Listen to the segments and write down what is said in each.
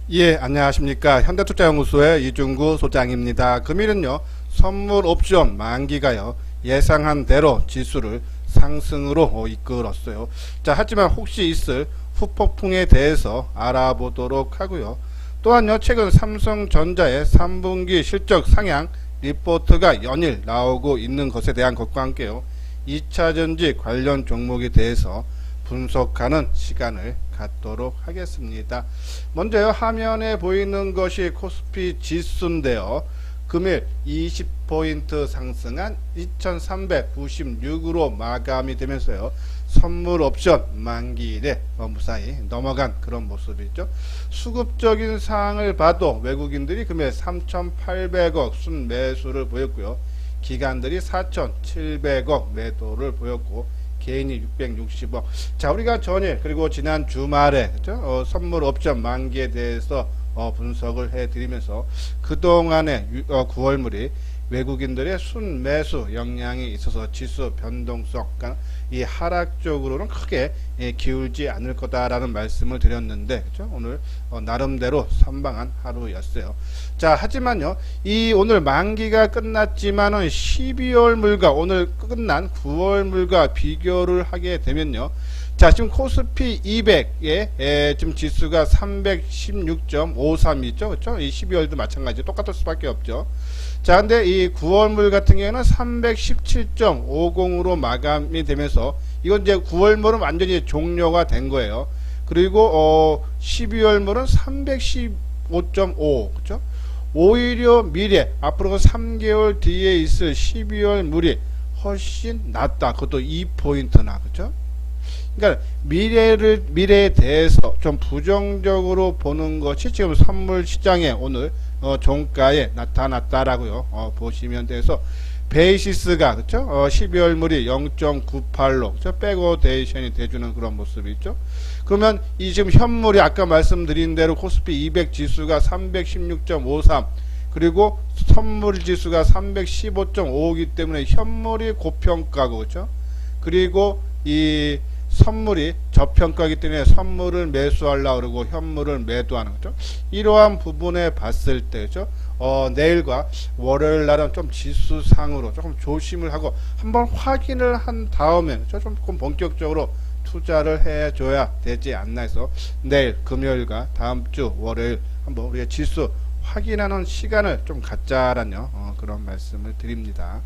예, 안녕하십니까. 현대투자연구소의 이중구 소장입니다. 금일은요, 선물 옵션 만기가요, 예상한 대로 지수를 상승으로 이끌었어요. 자, 하지만 혹시 있을 후폭풍에 대해서 알아보도록 하고요. 또한요, 최근 삼성전자의 3분기 실적 상향 리포트가 연일 나오고 있는 것에 대한 것과 함께요, 2차전지 관련 종목에 대해서 분석하는 시간을 갖도록 하겠습니다. 먼저요, 화면에 보이는 것이 코스피 지수인데요. 금일 20포인트 상승한 2396으로 마감이 되면서요, 선물 옵션 만기일에 무사히 넘어간 그런 모습이죠. 수급적인 사항을 봐도 외국인들이 금일 3800억 순매수를 보였고요, 기관들이 4700억 매도를 보였고, 개인이 660억. 자, 우리가 전일 그리고 지난 주말에 그렇죠? 선물 옵션 만기에 대해서 분석을 해드리면서 그동안의 9월물이 외국인들의 순매수 영향이 있어서 지수 변동성, 그러니까 이 하락 쪽으로는 크게 기울지 않을 거다라는 말씀을 드렸는데, 그렇죠? 오늘 나름대로 선방한 하루였어요. 자, 하지만요, 이 오늘 만기가 끝났지만은 12월물과 오늘 끝난 9월물과 비교를 하게 되면요, 자, 지금 코스피 200에 지금 지수가 316.53 있죠, 그렇죠? 이 12월도 마찬가지, 똑같을 수밖에 없죠. 자, 근데 이 9월물 같은 경우는 317.50으로 마감이 되면서 이건 이제 9월물은 완전히 종료가 된 거예요. 그리고 12월물은 315.5, 그렇죠? 오히려 미래 앞으로 3개월 뒤에 있을 12월물이 훨씬 낫다. 그것도 2포인트나, 그렇죠? 그러니까 미래에 대해서 좀 부정적으로 보는 것이 지금 선물 시장에 오늘 종가에 나타났다라고요. 보시면 돼서 베이시스가 그렇죠? 12월물이 0.98로 그렇죠? 백오데이션이 돼주는 그런 모습이 있죠. 그러면 이 지금 현물이 아까 말씀드린 대로 코스피 200 지수가 316.53 그리고 선물 지수가 315.5이기 때문에 현물이 고평가고 그렇죠? 그리고 이 선물이 저평가이기 때문에 선물을 매수하려고 그러고 현물을 매도하는 거죠. 이러한 부분에 봤을 때, 그죠? 내일과 월요일 날은 좀 지수상으로 조금 조심을 하고 한번 확인을 한 다음에, 그죠? 조금 본격적으로 투자를 해줘야 되지 않나 해서 내일 금요일과 다음 주 월요일 한번 우리가 지수 확인하는 시간을 좀 갖자라는 그런 말씀을 드립니다.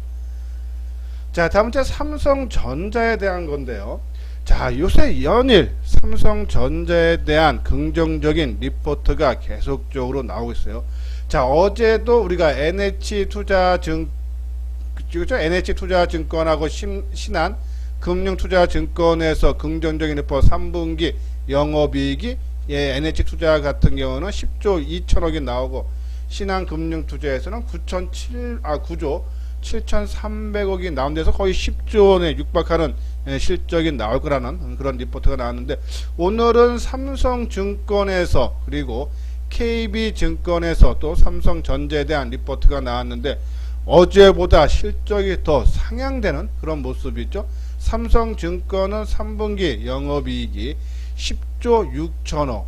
자, 다음 주 삼성전자에 대한 건데요. 자, 요새 연일 삼성전자에 대한 긍정적인 리포트가 계속적으로 나오고 있어요. 자, 어제도 우리가 NH투자증권하고 신한 금융투자증권에서 긍정적인 리포트 3분기 영업이익이 NH투자 같은 경우는 10조 2천억이 나오고 신한금융투자에서는 9조 7,300억이 나온 데서 거의 10조 원에 육박하는 실적이 나올 거라는 그런 리포트가 나왔는데, 오늘은 삼성증권에서 그리고 KB증권에서 또 삼성전자에 대한 리포트가 나왔는데 어제보다 실적이 더 상향되는 그런 모습이죠. 삼성증권은 3분기 영업이익이 10조 6천억,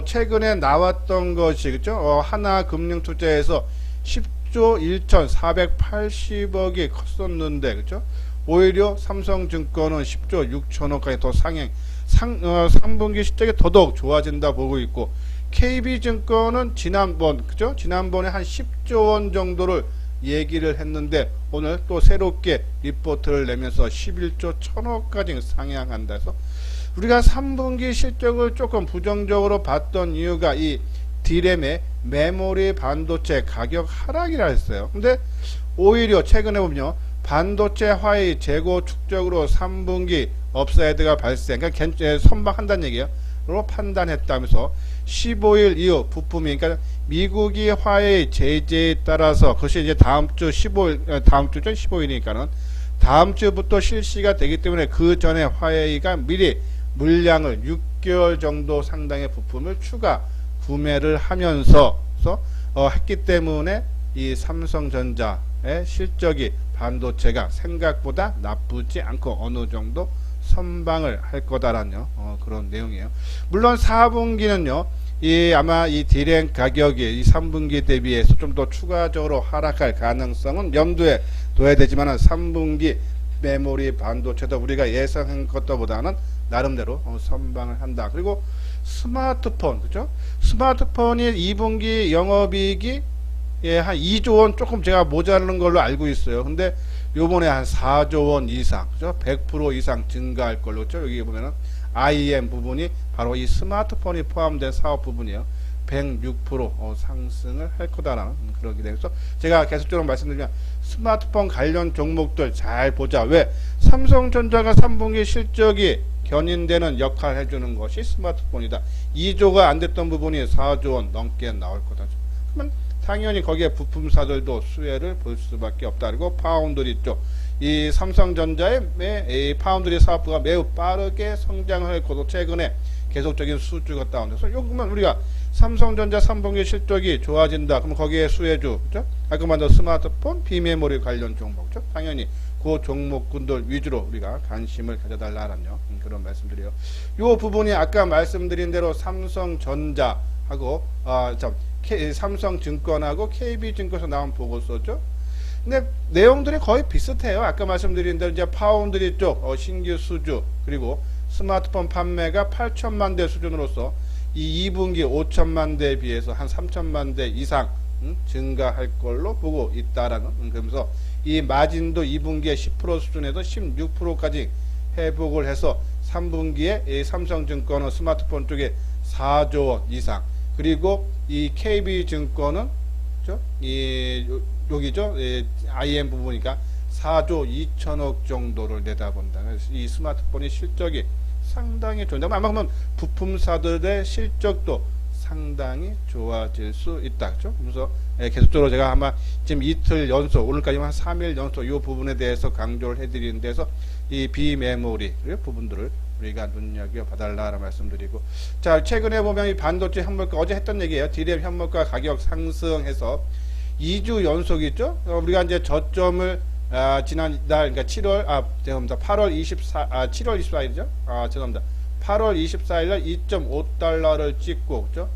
최근에 나왔던 것이 그죠? 하나금융투자에서 10조 1,480억이 컸었는데, 그죠? 오히려 삼성증권은 10조 6천억까지 더 상행, 3분기 실적이 더더욱 좋아진다 보고 있고, KB증권은 그죠? 지난번에 한 10조 원 정도를 얘기를 했는데, 오늘 또 새롭게 리포트를 내면서 11조 1천억까지 상향한다 해서, 우리가 3분기 실적을 조금 부정적으로 봤던 이유가 이 D램의 메모리 반도체 가격 하락이라 했어요. 근데 오히려 최근에 보면 반도체 화의 재고 축적으로 3분기 업사이드가 발생, 그러니까 선방한다는 얘기예요. 로 판단했다면서 15일 이후 부품이, 그러니까 미국이 화의 제재에 따라서 그것이 이제 다음 주죠. 15일이니까는 다음 주부터 실시가 되기 때문에 그 전에 화웨이가 미리 물량을 6개월 정도 상당의 부품을 추가 구매를 하면서 했기 때문에 이 삼성전자의 실적이 반도체가 생각보다 나쁘지 않고 어느 정도 선방을 할 거다라는 그런 내용이에요. 물론 4분기는요 이 아마 이 디램 가격이 이 3분기 대비해서 좀 더 추가적으로 하락할 가능성은 염두에 둬야 되지만은 3분기 메모리 반도체도 우리가 예상한 것보다는 나름대로 선방을 한다. 그리고 스마트폰, 그죠? 스마트폰이 2분기 영업이익이 한 2조 원 조금 제가 모자라는 걸로 알고 있어요. 근데 요번에 한 4조 원 이상, 그죠? 100% 이상 증가할 걸로, 그죠? 여기 보면은 IM 부분이 바로 이 스마트폰이 포함된 사업 부분이에요. 106% 상승을 할 거다라는 그런 기대에서 제가 계속적으로 말씀드리면 스마트폰 관련 종목들 잘 보자. 왜? 삼성전자가 3분기 실적이 견인되는 역할을 해주는 것이 스마트폰이다. 2조가 안 됐던 부분이 4조 원 넘게 나올 거다. 그러면 당연히 거기에 부품사들도 수혜를 볼 수밖에 없다. 그리고 파운드리 쪽, 이 삼성전자의 이 파운드리 사업부가 매우 빠르게 성장을 했고 최근에 계속적인 수주가 다운돼서 요거만 우리가 삼성전자 3분기 실적이 좋아진다. 그럼 거기에 수혜주, 그죠? 아까 말한 스마트폰, 비메모리 관련 종목, 그죠? 당연히 그 종목군들 위주로 우리가 관심을 가져달라는 그런 말씀드려요. 요 부분이 아까 말씀드린 대로 삼성전자하고 삼성증권하고 KB증권에서 나온 보고서죠. 근데 내용들이 거의 비슷해요. 아까 말씀드린 대로 이제 파운드리 쪽 신규 수주 그리고 스마트폰 판매가 8천만 대 수준으로서 이 2분기 5천만 대에 비해서 한 3천만 대 이상 증가할 걸로 보고 있다라는 그러면서 이 마진도 2분기에 10% 수준에서 16%까지 회복을 해서 3분기에 이 삼성증권은 스마트폰 쪽에 4조 원 이상 그리고 이 KB증권은 그렇죠? 여기죠? IM 부분이니까 4조 2천억 정도를 내다본다. 그래서 이 스마트폰이 실적이 상당히 좋은데 아마 그러면 부품사들의 실적도 상당히 좋아질 수 있다. 그렇죠? 그래서 계속적으로 제가 아마 지금 이틀 연속 오늘까지 한 3일 연속 이 부분에 대해서 강조를 해드리는 데서 이 비메모리 부분들을 우리가 눈여겨봐달라는 말씀드리고 자 최근에 보면 이 반도체 현물가 어제 했던 얘기예요. 디램 현물가 가격 상승해서 2주 연속이죠. 우리가 이제 저점을 지난달 그러니까 8월 24일이죠. 죄송합니다. 8월 24일 날 2.5달러를 찍고 그죠?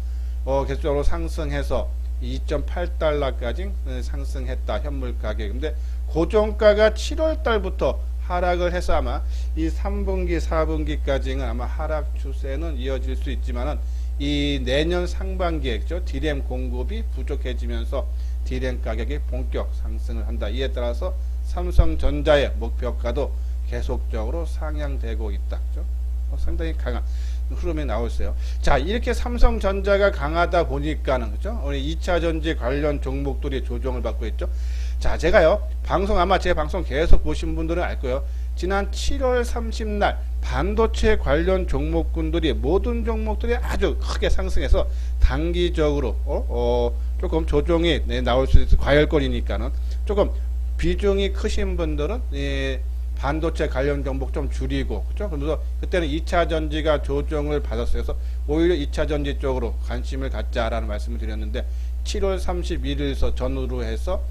계속적으로 상승해서 2.8달러까지 상승했다. 현물 가격. 근데 고정가가 7월 달부터 하락을 해서 아마 이 3분기 4분기까지는 아마 하락 추세는 이어질 수 있지만은 이 내년 상반기에 그죠? 디램 공급이 부족해지면서 디램 가격이 본격 상승을 한다. 이에 따라서 삼성전자의 목표가도 계속적으로 상향되고 있다. 그죠? 상당히 강한 흐름이 나오고 있어요. 자, 이렇게 삼성전자가 강하다 보니까는, 그죠? 우리 2차전지 관련 종목들이 조정을 받고 있죠. 자, 제가요, 아마 제 방송 계속 보신 분들은 알 거예요. 지난 7월 30날 반도체 관련 종목군들이 모든 종목들이 아주 크게 상승해서 단기적으로, 조금 조정이 나올 수 있을 과열거리니까는 조금 비중이 크신 분들은, 반도체 관련 종목 좀 줄이고, 그죠? 그래서 그때는 2차 전지가 조정을 받았어요. 그래서 오히려 2차 전지 쪽으로 관심을 갖자라는 말씀을 드렸는데, 7월 31일서 전후로 해서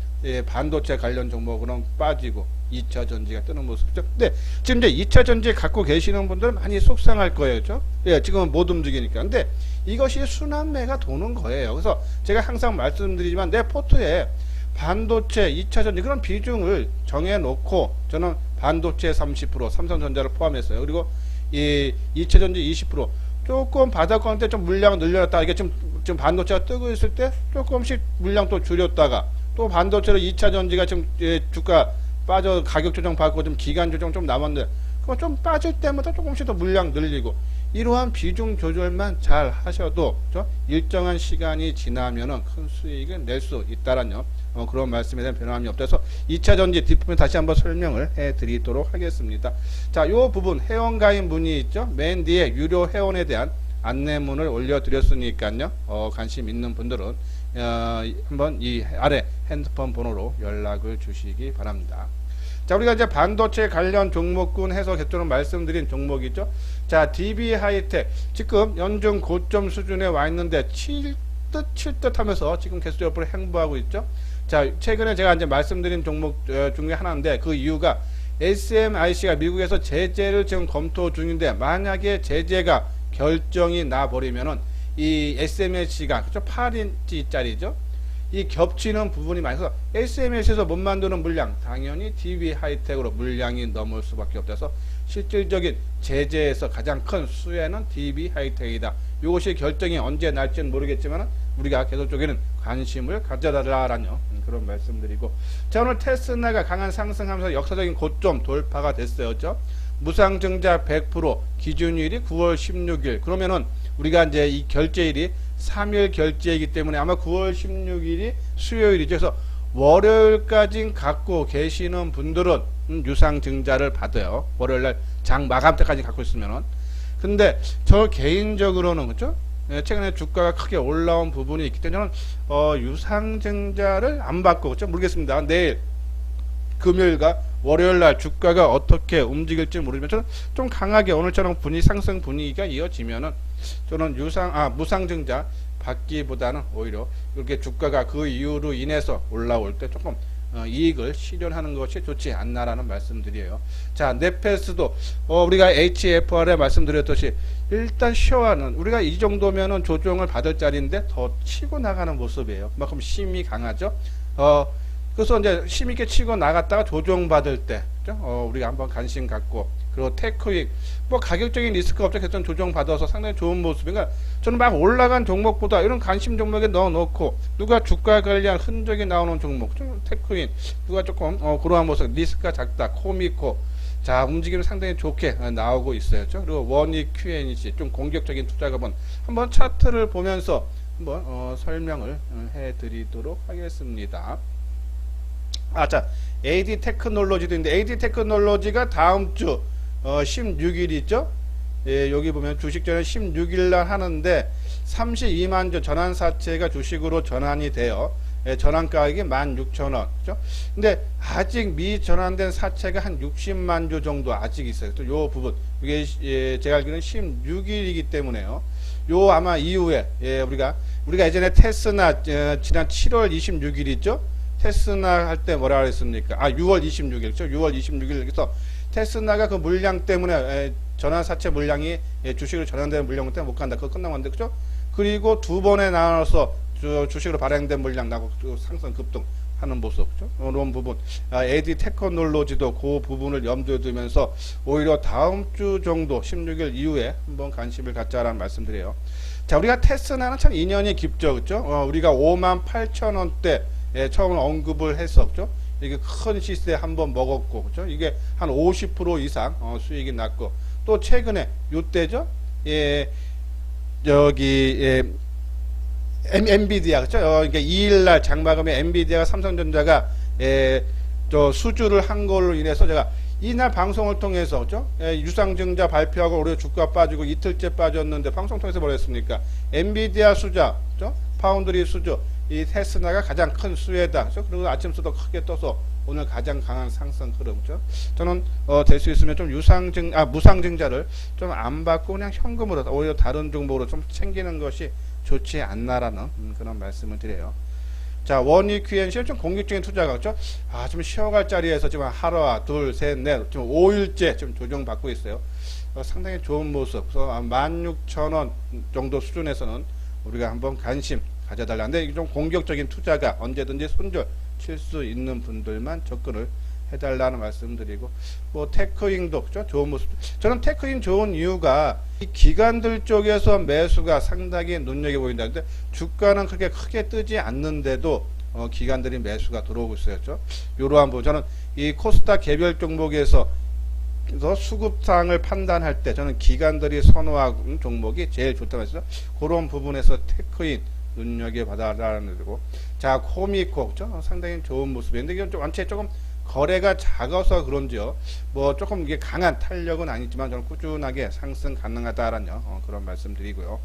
반도체 관련 종목은 빠지고 2차 전지가 뜨는 모습이죠. 근데 지금 이제 2차 전지 갖고 계시는 분들은 많이 속상할 거예요. 그죠? 지금은 못 움직이니까. 근데 이것이 순환매가 도는 거예요. 그래서 제가 항상 말씀드리지만 내 포트에 반도체 2차 전지 그런 비중을 정해놓고 저는 반도체 30% 삼성전자를 포함했어요. 그리고 이 2차 전지 20% 조금 바닥권 때 좀 물량 늘렸다. 이게 지금 반도체가 뜨고 있을 때 조금씩 물량 또 줄였다가 또 반도체로 2차 전지가 지금 주가 빠져 가격 조정 받고 좀 기간 조정 좀 남았는데 그거 좀 빠질 때마다 조금씩 더 물량 늘리고 이러한 비중 조절만 잘 하셔도 일정한 시간이 지나면은 큰 수익을 낼 수 있다라는 그런 말씀에 대한 변함이 없어서 2차 전지 뒷부분 다시 한번 설명을 해 드리도록 하겠습니다. 자, 요 부분 회원가입 문의 있죠? 맨 뒤에 유료 회원에 대한 안내문을 올려 드렸으니까요. 관심 있는 분들은 한번 이 아래 핸드폰 번호로 연락을 주시기 바랍니다. 자, 우리가 이제 반도체 관련 종목군 해서 개조로 말씀드린 종목이죠. 자, DB 하이텍 지금 연중 고점 수준에 와 있는데 칠 듯 하면서 지금 계속적으로 행보하고 있죠. 자, 최근에 제가 이제 말씀드린 종목 중에 하나인데 그 이유가 SMIC가 미국에서 제재를 지금 검토 중인데 만약에 제재가 결정이 나 버리면은 이 SMS가 그죠? 8인치짜리죠. 이 겹치는 부분이 많아서 SMS에서 못 만드는 물량 당연히 DB 하이텍으로 물량이 넘을 수밖에 없어서 실질적인 제재에서 가장 큰 수혜는 DB 하이텍이다. 이것이 결정이 언제 날지는 모르겠지만 우리가 계속적인 관심을 가져달라라는 그런 말씀드리고, 자, 오늘 테슬라가 강한 상승하면서 역사적인 고점 돌파가 됐어요. 그렇죠? 무상증자 100% 기준일이 9월 16일. 그러면은 우리가 이제 이 결제일이 3일 결제이기 때문에 아마 9월 16일이 수요일이죠. 그래서 월요일까지 갖고 계시는 분들은 유상증자를 받아요. 월요일날 장 마감 때까지 갖고 있으면은. 근데 저 개인적으로는 그죠? 최근에 주가가 크게 올라온 부분이 있기 때문에 저는 유상증자를 안 받고 그죠? 모르겠습니다. 내일 금요일과 월요일날 주가가 어떻게 움직일지 모르지만 저는 좀 강하게 오늘처럼 상승 분위기가 이어지면은 저는 무상증자 받기보다는 오히려 이렇게 주가가 그 이유로 인해서 올라올 때 조금 이익을 실현하는 것이 좋지 않나라는 말씀드려요. 자, 넷패스도 우리가 HFR에 말씀드렸듯이 일단 시어하는 우리가 이 정도면은 조정을 받을 자리인데 더 치고 나가는 모습이에요. 그만큼 힘이 강하죠. 그래서 이제 힘있게 치고 나갔다가 조정받을 때, 그죠? 우리가 한번 관심 갖고, 그리고 테크윅, 뭐 가격적인 리스크가 없죠. 그래서 조정받아서 상당히 좋은 모습인가. 저는 막 올라간 종목보다 이런 관심 종목에 넣어놓고, 누가 주가 관리한 흔적이 나오는 종목, 테크윅, 누가 조금, 그러한 모습, 리스크가 작다, 코미코, 자, 움직임이 상당히 좋게 나오고 있어요. 그죠? 그리고 원익 QNC, 좀 공격적인 투자가본, 한번 차트를 보면서 한번, 설명을 해드리도록 하겠습니다. 자, AD 테크놀로지도 있는데, AD 테크놀로지가 다음 주 16일 있죠? 예, 여기 보면 주식 전환 16일 날 하는데 32만 주 전환사채가 주식으로 전환이 돼요. 예, 전환 가격이 16,000원. 그죠? 근데 아직 미전환된 사채가 한 60만 주 정도 아직 있어요. 또 요 부분. 이게 제가 알기로는 16일이기 때문에요. 요 아마 이후에 우리가 예전에 테스나 지난 7월 26일 있죠? 테스나 할 때 뭐라 그랬습니까? 6월 26일죠. 6월 26일. 그래서 테스나가 그 물량 때문에 전환사채 물량이 주식으로 전환되는 물량 때문에 못 간다. 그거 끝나고 왔는데, 그죠? 그리고 두 번에 나눠서 주식으로 발행된 물량 나고 상승 급등 하는 모습, 그죠? 이런 부분. AD 테크놀로지도 그 부분을 염두에 두면서 오히려 다음 주 정도 16일 이후에 한번 관심을 갖자라는 말씀드려요. 자, 우리가 테스나는 참 인연이 깊죠. 그죠? 우리가 58,000원대 처음 언급을 했었죠. 이게 큰 시세 한번 먹었고, 그죠? 이게 한 50% 이상 수익이 났고, 또 최근에 요때죠. 엔비디아, 그죠? 그러니까 2일날 장마감에 엔비디아가 삼성전자가 저 수주를 한 걸로 인해서 제가 이날 방송을 통해서, 그죠? 유상증자 발표하고 올해 주가 빠지고 이틀째 빠졌는데 방송 통해서 뭐라 했습니까? 엔비디아 수자, 그죠? 파운드리 수주, 이 테스나가 가장 큰 수혜다. 그렇죠? 그리고 아침수도 크게 떠서 오늘 가장 강한 상승 흐름. 그렇죠? 저는 될 수 있으면 좀 무상증자를 좀 안 받고 그냥 현금으로 오히려 다른 종목으로 좀 챙기는 것이 좋지 않나라는 그런 말씀을 드려요. 자, 원익 QNC 좀 공격적인 투자가 그렇죠? 좀 쉬어갈 자리에서 지금 하루와 둘, 셋, 넷, 지금 5일째 좀 조정받고 있어요. 상당히 좋은 모습. 그래서 16,000원 정도 수준에서는 우리가 한번 관심 가져달라는데, 이게 좀 공격적인 투자가 언제든지 손절 칠 수 있는 분들만 접근을 해달라는 말씀드리고, 뭐 테크윙도 그죠? 좋은 모습. 저는 테크윙 좋은 이유가 이 기관들 쪽에서 매수가 상당히 눈여겨 보인다. 근데 주가는 그렇게 크게 뜨지 않는데도 기관들이 매수가 들어오고 있어요. 그죠? 요러한 부분 저는 이 코스닥 개별 종목에서 수급상을 판단할 때 저는 기관들이 선호하는 종목이 제일 좋다고 했어요. 그런 부분에서 테크인 눈여겨봐달라는 거고. 자, 코미코, 그죠? 상당히 좋은 모습인데, 이건 좀 원체 조금 거래가 작아서 그런지요. 뭐 조금 이게 강한 탄력은 아니지만 저는 꾸준하게 상승 가능하다라는 그런 말씀 드리고요.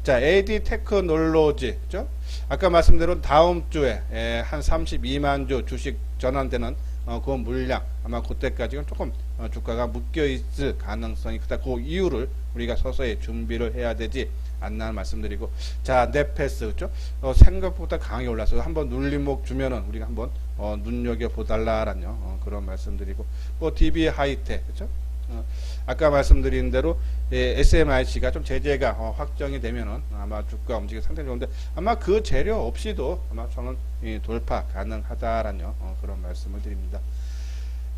자, AD 테크놀로지, 그죠? 아까 말씀대로 다음 주에 한 32만 주 주식 전환되는 그 물량, 아마 그때까지는 조금 주가가 묶여 있을 가능성이 크다. 그 이유를 우리가 서서히 준비를 해야 되지 않나 말씀드리고, 자, 넷패스, 그죠? 생각보다 강하게 올라서 한번 눌림목 주면은 우리가 한번 눈여겨 보달라라는 그런 말씀드리고, 뭐 DB 하이텍, 그죠? 아까 말씀드린 대로 SMIC가 좀 제재가 확정이 되면은 아마 주가 움직이 상당히 좋은데 아마 그 재료 없이도 아마 저는 돌파 가능하다라는 그런 말씀을 드립니다.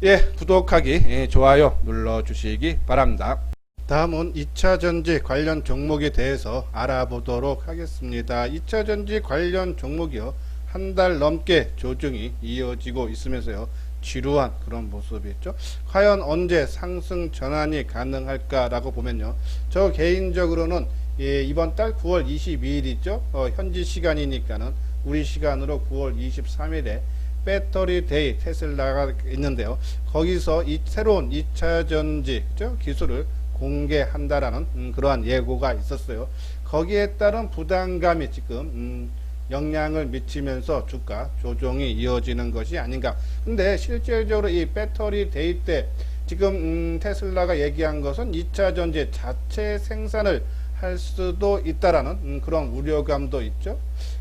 예, 구독하기, 좋아요 눌러주시기 바랍니다. 다음은 2차전지 관련 종목에 대해서 알아보도록 하겠습니다. 2차전지 관련 종목이요, 한 달 넘게 조정이 이어지고 있으면서요, 지루한 그런 모습이었죠. 과연 언제 상승 전환이 가능할까라고 보면요, 저 개인적으로는 이번 달 9월 22일 있죠. 현지 시간이니까는 우리 시간으로 9월 23일에 배터리 데이 테슬라가 있는데요. 거기서 이 새로운 2차전지 기술을 공개한다라는 그러한 예고가 있었어요. 거기에 따른 부담감이 지금 영향을 미치면서 주가 조정이 이어지는 것이 아닌가. 근데 실질적으로 이 배터리 데이 때 지금 테슬라가 얘기한 것은 2차 전지 자체 생산을 할 수도 있다라는 그런 우려감도 있죠.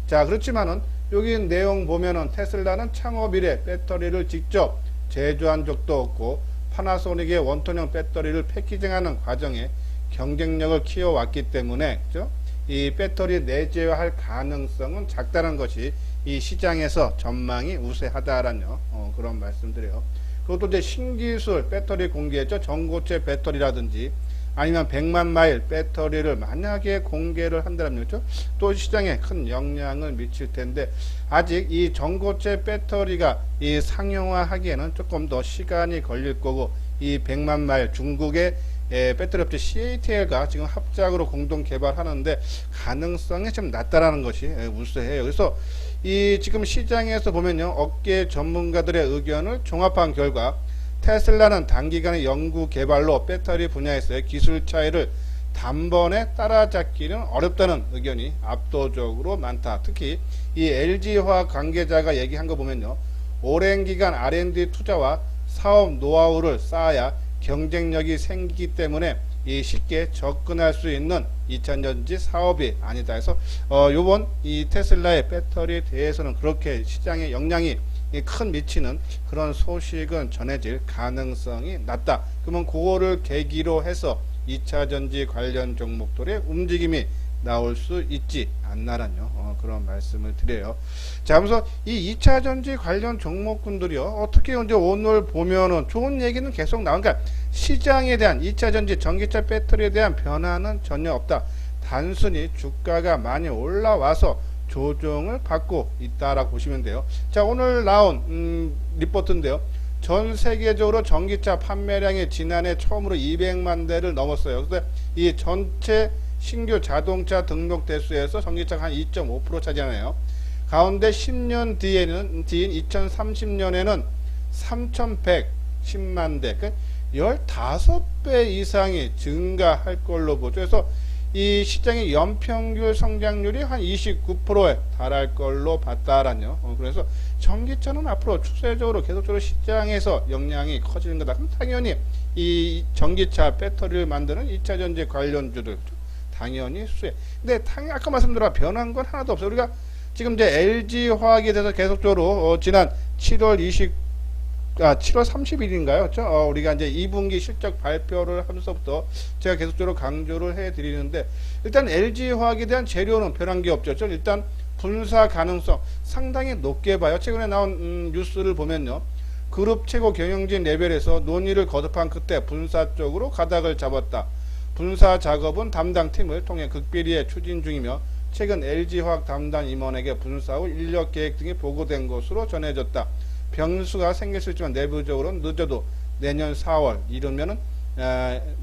자, 그렇지만은 여기 내용 보면은 테슬라는 창업 이래 배터리를 직접 제조한 적도 없고 파나소닉의 원톤형 배터리를 패키징하는 과정에 경쟁력을 키워왔기 때문에, 그죠? 이 배터리 내재화할 가능성은 작다는 것이 이 시장에서 전망이 우세하다라는 그런 말씀드려요. 그것도 이제 신기술 배터리 공개했죠. 전고체 배터리라든지 아니면 100만 마일 배터리를 만약에 공개를 한다면, 그렇죠? 또 시장에 큰 영향을 미칠 텐데 아직 이 전고체 배터리가 이 상용화하기에는 조금 더 시간이 걸릴 거고, 이 100만 마일 중국의 배터리 업체 CATL과 지금 합작으로 공동 개발하는데 가능성이 좀 낮다라는 것이 우세해요. 그래서 이 지금 시장에서 보면요, 업계 전문가들의 의견을 종합한 결과 테슬라는 단기간의 연구 개발로 배터리 분야에서의 기술 차이를 단번에 따라잡기는 어렵다는 의견이 압도적으로 많다. 특히 이 LG화학 관계자가 얘기한 거 보면요, 오랜 기간 R&D 투자와 사업 노하우를 쌓아야 경쟁력이 생기기 때문에 이 쉽게 접근할 수 있는 2차전지 사업이 아니다 해서 요번 이 테슬라의 배터리에 대해서는 그렇게 시장에 영향이 큰 미치는 그런 소식은 전해질 가능성이 낮다. 그러면 그거를 계기로 해서 2차전지 관련 종목들의 움직임이 나올 수 있지 않나라뇨. 그런 말씀을 드려요. 자, 그래서 이 2차전지 관련 종목군들이요, 특히 이제 오늘 보면은 좋은 얘기는 계속 나오니까 시장에 대한 2차전지 전기차 배터리에 대한 변화는 전혀 없다. 단순히 주가가 많이 올라와서 조정을 받고 있다라고 보시면 돼요. 자, 오늘 나온 리포트인데요. 전 세계적으로 전기차 판매량이 지난해 처음으로 200만 대를 넘었어요. 그래서 이 전체 신규 자동차 등록 대수에서 전기차가 한 2.5% 차지하네요. 가운데 10년 뒤인 2030년에는 3,110만 대, 그러니까 15배 이상이 증가할 걸로 보죠. 그래서 이 시장의 연평균 성장률이 한 29%에 달할 걸로 봤다라뇨. 그래서 전기차는 앞으로 추세적으로 계속적으로 시장에서 영향이 커지는 거다. 그럼 당연히 이 전기차 배터리를 만드는 2차전지 관련주들 당연히 수혜. 근데 아까 말씀드린 변한 건 하나도 없어요. 우리가 지금 이제 LG화학에 대해서 계속적으로 지난 7월 30일인가요? 그렇죠? 우리가 이제 2분기 실적 발표를 하면서부터 제가 계속적으로 강조를 해 드리는데, 일단 LG화학에 대한 재료는 변한 게 없죠. 일단 분사 가능성 상당히 높게 봐요. 최근에 나온 뉴스를 보면요, 그룹 최고 경영진 레벨에서 논의를 거듭한 끝에 분사 쪽으로 가닥을 잡았다. 분사 작업은 담당 팀을 통해 극비리에 추진 중이며 최근 LG화학 담당 임원에게 분사 후 인력 계획 등이 보고된 것으로 전해졌다. 변수가 생길 수 있지만 내부적으로는 늦어도 내년 4월 이르면은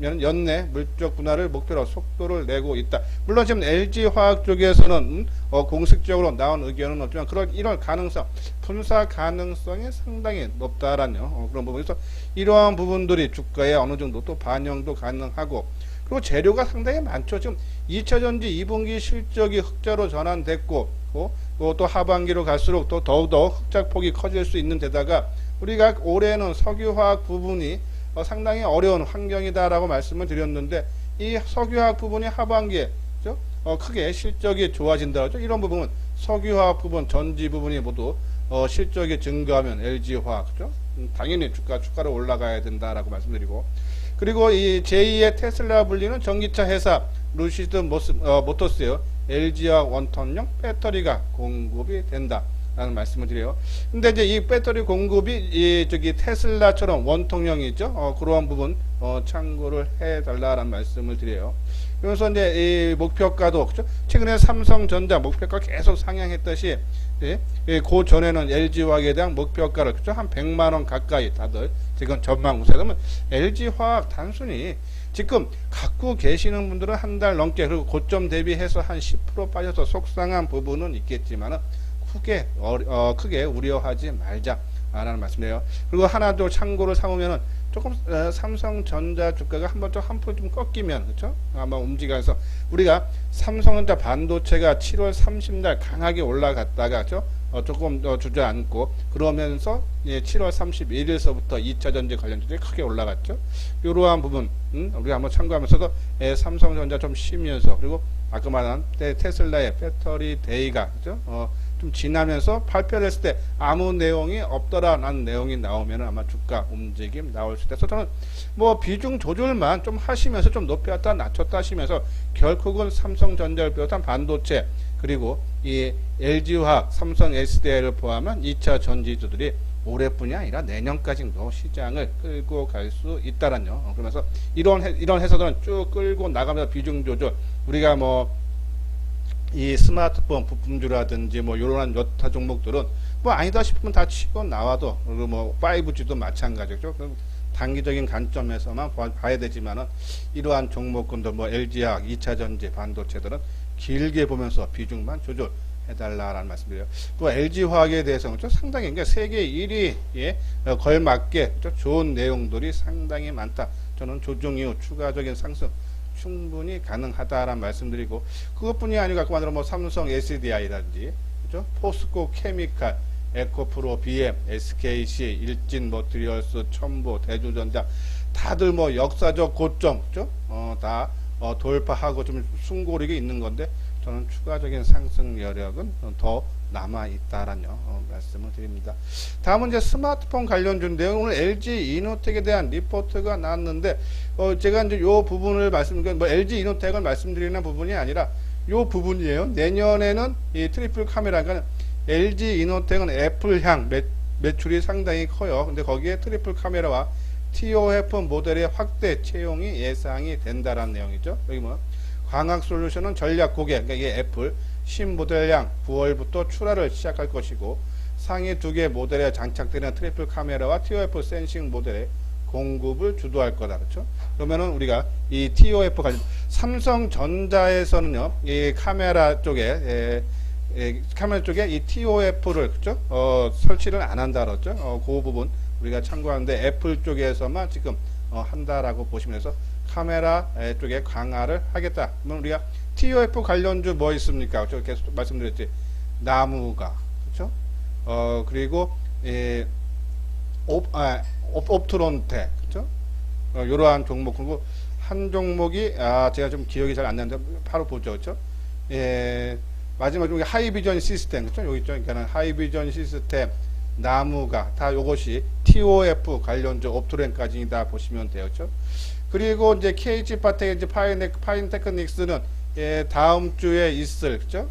연내 물적 분할을 목표로 속도를 내고 있다. 물론 지금 LG화학 쪽에서는 공식적으로 나온 의견은 없지만 이런 가능성, 분사 가능성이 상당히 높다라는 그런 부분에서 이러한 부분들이 주가에 어느 정도 또 반영도 가능하고, 그리고 재료가 상당히 많죠. 지금 2차전지 2분기 실적이 흑자로 전환됐고, 또 하반기로 갈수록 또 더욱더 흑자폭이 커질 수 있는 데다가 우리가 올해는 석유화학 부분이 상당히 어려운 환경이다라고 말씀을 드렸는데, 이 석유화학 부분이 하반기에 크게 실적이 좋아진다. 이런 부분은 석유화학 부분, 전지 부분이 모두 실적이 증가하면 LG화학, 당연히 주가로 올라가야 된다라고 말씀드리고, 그리고 이 제2의 테슬라 불리는 전기차 회사 루시드 모터스요. LG와 원톤형 배터리가 공급이 된다라는 말씀을 드려요. 근데 이제 이 배터리 공급이 저기 테슬라처럼 원통형이죠. 그러한 부분 참고를 해달라는 말씀을 드려요. 그래서 이제 이 목표가도 그렇죠? 최근에 삼성전자 목표가 계속 상향했듯이 그 전에는 LG화학에 대한 목표가를 그렇죠? 한 100만 원 가까이 다들 지금 전망 우세. 그러면 LG화학 단순히 지금 갖고 계시는 분들은 한 달 넘게 그리고 고점 대비해서 한 10% 빠져서 속상한 부분은 있겠지만은 크게 우려하지 말자라는 말씀이에요. 그리고 하나 더 참고를 삼으면은 조금 삼성전자 주가가 한번 좀 꺾이면 그렇죠? 아마 움직여서 우리가 삼성전자 반도체가 7월 30날 강하게 올라갔다가 그렇죠? 조금 주저앉고 그러면서 7월 31일서부터 2차 전지 관련주들이 크게 올라갔죠. 이러한 부분 우리가 한번 참고하면서도 삼성전자 좀 쉬면서 그리고 아까 말한 테슬라의 배터리 데이가 그렇죠? 좀 지나면서 발표를 했을 때 아무 내용이 없더라라는 내용이 나오면 아마 주가 움직임 나올 수 있어서 저는 뭐 비중 조절만 좀 하시면서 좀 높였다 낮췄다 하시면서 결국은 삼성전자를 비롯한 반도체 그리고 이 LG화학, 삼성 SDI를 포함한 2차 전지주들이 올해뿐이 아니라 내년까지도 시장을 끌고 갈 수 있다라뇨. 그러면서 이런 회사들은 쭉 끌고 나가면서 비중 조절 우리가 뭐 이 스마트폰 부품주라든지 뭐 이런 여타 종목들은 뭐 아니다 싶으면 다 치고 나와도 그리고 뭐 5G도 마찬가지죠. 단기적인 관점에서만 봐야 되지만은 이러한 종목군들 뭐 LG화학, 2차 전지, 반도체들은 길게 보면서 비중만 조절해달라라는 말씀드려요. 또 LG화학에 대해서는 상당히 그러니까 세계 1위에 걸맞게 좋은 내용들이 상당히 많다. 저는 조정 이후 추가적인 상승 충분히 가능하다라는 말씀드리고 그것뿐이 아니고 아까 말한 뭐 삼성 SDI라든지 그죠? 포스코 케미칼, 에코프로, BM, SKC, 일진 머티리얼스, 첨보, 대주전자 다들 뭐 역사적 고점 그죠? 다 돌파하고 좀 숨고르게 있는 건데 저는 추가적인 상승 여력은 더 남아 있다라는 말씀을 드립니다. 다음은 이제 스마트폰 관련주인데요. 오늘 LG 이노텍에 대한 리포트가 나왔는데 제가 이제 요 부분을 뭐 LG 이노텍을 말씀드리는 부분이 아니라 요 부분이에요. 내년에는 이 트리플 카메라 그러니까 LG 이노텍은 애플향 매출이 상당히 커요. 근데 거기에 트리플 카메라와 TOF 모델의 확대 채용이 예상이 된다라는 내용이죠. 여기 뭐 광학솔루션은 전략 고객, 그러니까 이게 애플 신모델량 9월부터 출하를 시작할 것이고 상위 2개 모델에 장착되는 트리플 카메라와 TOF 센싱 모델의 공급을 주도할 거다. 그렇죠? 그러면은 우리가 이 TOF 관련 삼성전자에서는요. 이 카메라 쪽에 이 TOF를 그렇죠? 설치를 안 한다 그랬죠? 그 부분 우리가 참고하는데 애플 쪽에서만 지금 한다라고 보시면 해서 카메라 쪽에 강화를 하겠다. 그러면 우리가 TOF 관련주 뭐 있습니까? 저 계속 말씀드렸지. 나무가 그렇죠? 그리고 옵트론테 그렇죠? 이러한 종목 그리고 한 종목이 제가 좀 기억이 잘 안 나는데 바로 보죠. 그렇죠? 마지막 종목이 하이비전 시스템 그렇죠? 여기 있죠. 그러니까 하이비전 시스템 나무가 다 요것이 TOF 관련주 옵트론까지다 보시면 돼요. 그렇죠? 그리고 이제 KG바텍 이제 파인테크닉스는 다음 주에 있을 그죠?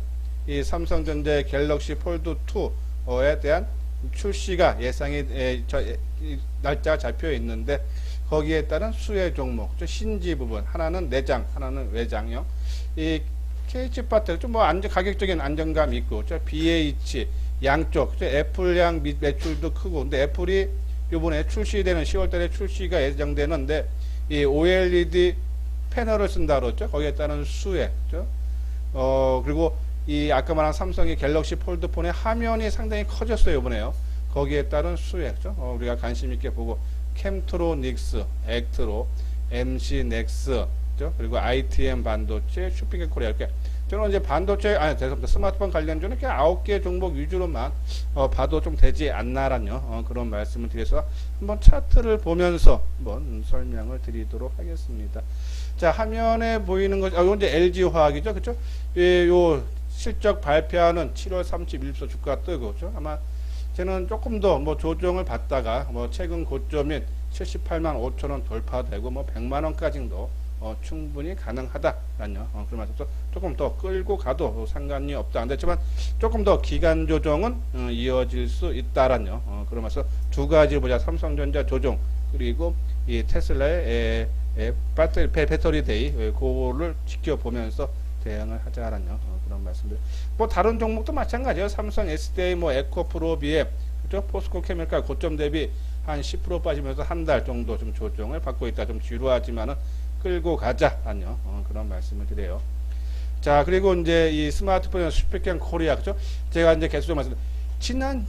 이 삼성전자의 갤럭시 폴드 2에 대한 출시가 예상이 날짜가 잡혀 있는데 거기에 따른 수혜 종목, 신지 부분 하나는 내장, 하나는 외장형. 이 KG바텍 좀 뭐 가격적인 안정감 있고, BH 양쪽, 애플량 매출도 크고, 근데 애플이 이번에 출시되는 10월달에 출시가 예정되는데. 이 OLED 패널을 쓴다 그랬죠. 거기에 따른 수혜, 그죠? 그리고 이 아까 말한 삼성의 갤럭시 폴드폰의 화면이 상당히 커졌어요, 이번에요. 거기에 따른 수혜, 그죠? 우리가 관심 있게 보고 캠트로닉스, 액트로, MC넥스, 그죠? 그리고 ITM 반도체, 슈핑코리아 이렇게 저는 이제 반도체 죄송합니다. 스마트폰 관련주는 이렇게 9개 종목 위주로만 봐도 좀 되지 않나라뇨. 그런 말씀을 드려서 한번 차트를 보면서 한번 설명을 드리도록 하겠습니다. 자, 화면에 보이는 것, 이건 이제 LG화학이죠. 그쵸? 요 실적 발표하는 7월 31일부터 주가 뜨고, 그죠? 아마 저는 조금 더 뭐 조정을 받다가 뭐 최근 고점인 78만 5천원 돌파되고 뭐 100만원까지도 충분히 가능하다라는 그러면서 조금 더 끌고 가도 상관이 없다. 안 됐지만 조금 더 기간 조정은 이어질 수 있다라는 그러면서 두 가지 보자. 삼성전자 조정 그리고 이 테슬라의 배터리 데이 그거를 지켜보면서 대응을 하자라는 그런 말씀들. 뭐 다른 종목도 마찬가지예요. 삼성 SDI 뭐 에코프로 비에 그죠? 포스코 케미칼 고점 대비 한 10% 빠지면서 한 달 정도 좀 조정을 받고 있다. 좀 지루하지만은 끌고 가자라는 그런 말씀을 드려요. 자, 그리고 이제 이 스마트폰 스피킹 코리아 그죠? 제가 이제 계속 말씀 지난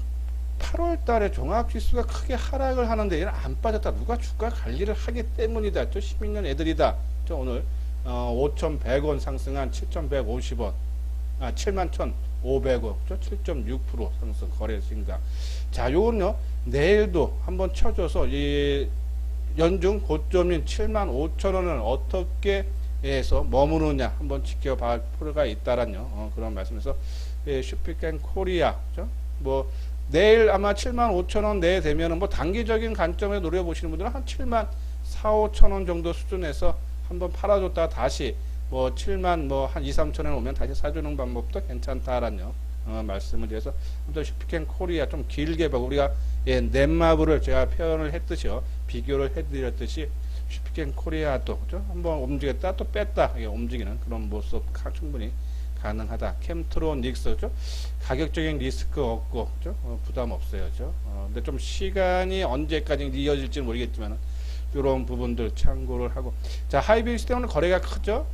8월 달에 종합지수가 크게 하락을 하는데 얘는 안 빠졌다. 누가 주가 관리를 하기 때문이다. 저 시민년 애들이다. 저 오늘 5,100원 상승한 7,150원. 71,500원. 7.6% 상승 거래 증가. 자, 요건요. 내일도 한번 쳐줘서 이 연중 고점인 75,000원을 어떻게 해서 머무르냐 한번 지켜볼 필요가 있다라는 그런 말씀에서 슈피켄 코리아 그죠? 뭐 내일 아마 75,000원 내에 되면은 뭐 단기적인 관점에 노려보시는 분들은 한 74,500원 정도 수준에서 한번 팔아줬다 다시 뭐 7만 뭐 한 2-3천원 오면 다시 사주는 방법도 괜찮다라는 말씀을 드려서 또 슈피켄 코리아 좀 길게 보고 우리가 넷마블을 제가 표현을 했듯이요 비교를 해드렸듯이 슈피켄 코리아도 그죠? 한번 움직였다 또 뺐다 움직이는 그런 모습 충분히 가능하다. 캠트로닉스 그죠? 가격적인 리스크 없고 그죠? 부담 없어요. 그죠? 근데 좀 시간이 언제까지 이어질지 모르겠지만 이런 부분들 참고를 하고 자 하이비스템은 거래가 크죠.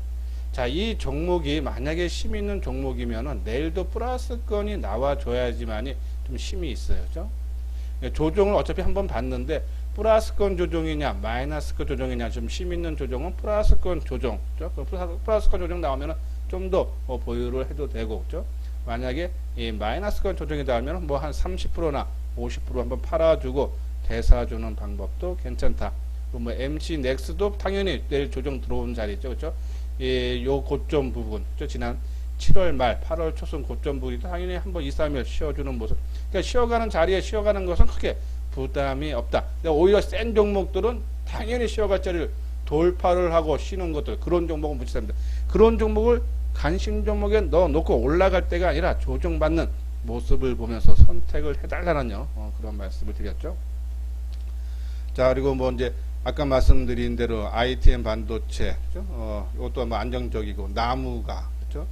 자, 이 종목이 만약에 힘 있는 종목이면은 내일도 플러스권이 나와줘야지만이 좀 힘이 있어요. 그죠? 조정을 어차피 한번 봤는데 플러스권 조정이냐 마이너스권 조정이냐 좀 힘 있는 조정은 플러스권 조정 그죠? 플러스권 조정 나오면은 좀 더 보유를 해도 되고 그죠? 만약에 이 마이너스권 조정이다 하면 뭐 한 30%나 50% 한번 팔아주고 대사주는 방법도 괜찮다. 뭐 MC 넥스도 당연히 내일 조정 들어온 자리죠. 그죠? 요 고점 부분 그죠? 지난 7월 말 8월 초순 고점 부분이 당연히 한번 2-3일 쉬어주는 모습 그러니까 쉬어가는 자리에 쉬어가는 것은 크게 부담이 없다. 오히려 센 종목들은 당연히 쉬어갈 자리를 돌파를 하고 쉬는 것들 그런 종목은 무시합니다. 그런 종목을 관심 종목에 넣어놓고 올라갈 때가 아니라 조정받는 모습을 보면서 선택을 해달라는 그런 말씀을 드렸죠. 자 그리고 뭐 이제 아까 말씀드린 대로 ITM 반도체 그죠? 이것도 뭐 안정적이고 나무가 그죠?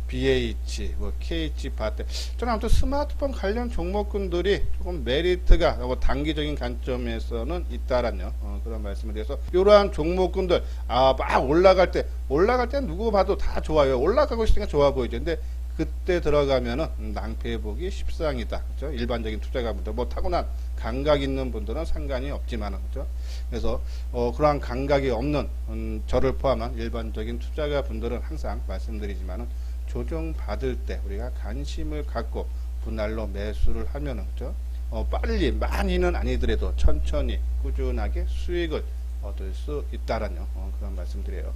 BH, 뭐 KH 바테 저는 아무튼 스마트폰 관련 종목군들이 조금 메리트가 뭐 단기적인 관점에서는 있다라는 그런 말씀을 드려서 이러한 종목군들 막 올라갈 때 누구 봐도 다 좋아요. 올라가고 있으니까 좋아 보이죠. 근데 그때 들어가면은 낭패 보기 십상이다. 그죠? 일반적인 투자가분들 뭐 타고난 감각 있는 분들은 상관이 없지만은 그죠? 그래서 그러한 감각이 없는 저를 포함한 일반적인 투자가 분들은 항상 말씀드리지만은 조정 받을 때 우리가 관심을 갖고 분할로 매수를 하면은 그죠? 빨리 많이는 아니더라도 천천히 꾸준하게 수익을 얻을 수 있다라는 그런 말씀드려요.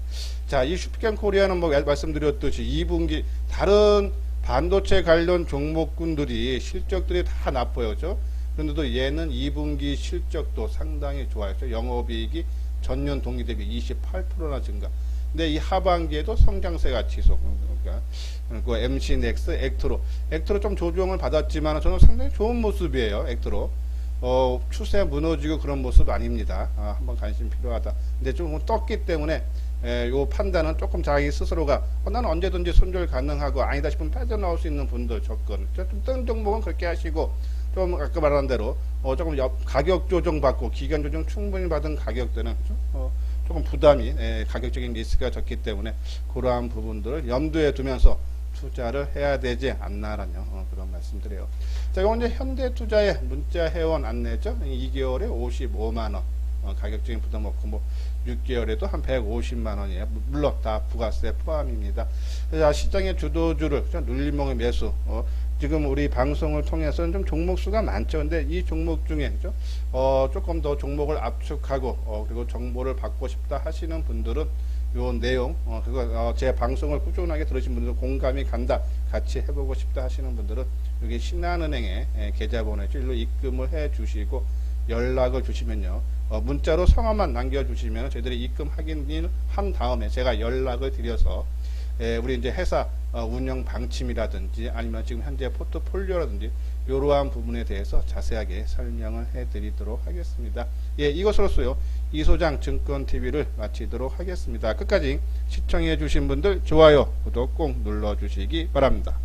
자, 이 슈피켄 코리아는 뭐 말씀드렸듯이 2분기 다른 반도체 관련 종목군들이 실적들이 다 나빠요. 그죠? 그런데도 얘는 2분기 실적도 상당히 좋아요. 영업이익이 전년 동기 대비 28%나 증가. 근데 이 하반기에도 성장세가 지속. 그러니까 그 MC넥스, 액트로 좀 조정을 받았지만 저는 상당히 좋은 모습이에요. 액트로. 추세 무너지고 그런 모습 아닙니다. 한번 관심 필요하다. 근데 좀 떴기 때문에 요 판단은 조금 자기 스스로가 나는 언제든지 손절 가능하고 아니다 싶으면 빠져나올 수 있는 분들 접근. 좀 뜬 종목은 그렇게 하시고 좀 아까 말한 대로 조금 가격 조정 받고 기간 조정 충분히 받은 가격대는 그죠? 조금 부담이 가격적인 리스크가 적기 때문에 그러한 부분들을 염두에 두면서 투자를 해야 되지 않나라는 그런 말씀드려요. 자, 이건 이제 현대투자의 문자 회원 안내죠. 2개월에 55만원 가격적인 부담 없고 뭐 6개월에도 한 150만원이에요. 물론 다 부가세 포함입니다. 자, 시장의 주도주를 눌림목의 매수 지금 우리 방송을 통해서는 좀 종목수가 많죠. 근데 이 종목 중에 그죠? 조금 더 종목을 압축하고 그리고 정보를 받고 싶다 하시는 분들은 요 내용 그거 제 방송을 꾸준하게 들으신 분들 공감이 간다 같이 해보고 싶다 하시는 분들은 여기 신한은행에 계좌번호 일로 입금을 해 주시고 연락을 주시면요. 문자로 성함만 남겨주시면 저희들이 입금 확인을 한 다음에 제가 연락을 드려서 우리 이제 회사 운영 방침이라든지 아니면 지금 현재 포트폴리오라든지 이러한 부분에 대해서 자세하게 설명을 해드리도록 하겠습니다. 예, 이것으로서요 이소장 증권TV를 마치도록 하겠습니다. 끝까지 시청해 주신 분들 좋아요, 구독 꼭 눌러 주시기 바랍니다.